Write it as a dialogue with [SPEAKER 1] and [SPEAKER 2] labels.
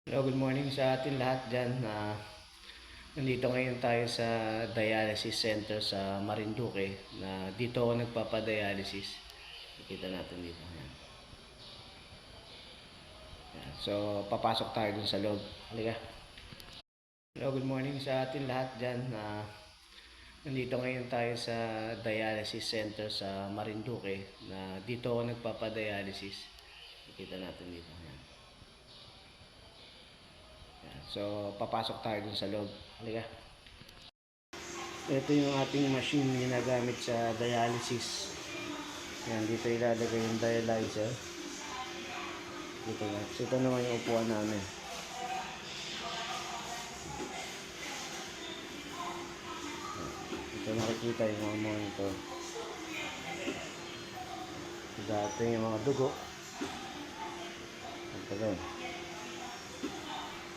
[SPEAKER 1] Hello, good morning sa atin lahat dyan. Nandito ngayon tayo sa dialysis center sa Marinduque na dito ako nagpapadialysis. Nakita natin dito. Ayan. Ayan. So, papasok tayo dun sa loob. Halika. Hello, good morning sa atin lahat dyan. Nandito ngayon tayo sa dialysis center sa Marinduque na dito ako nagpapadialysis. Nakita natin dito. Ayan. So, papasok tayo dun sa loob. Halika. Ito yung ating machine ginagamit sa dialysis. Yan, dito ilalagay yung dialyzer. Dito na. So, ito naman yung upuan namin. Ito nakikita yung mga monitor. Dati yung mga dugo. Ito doon.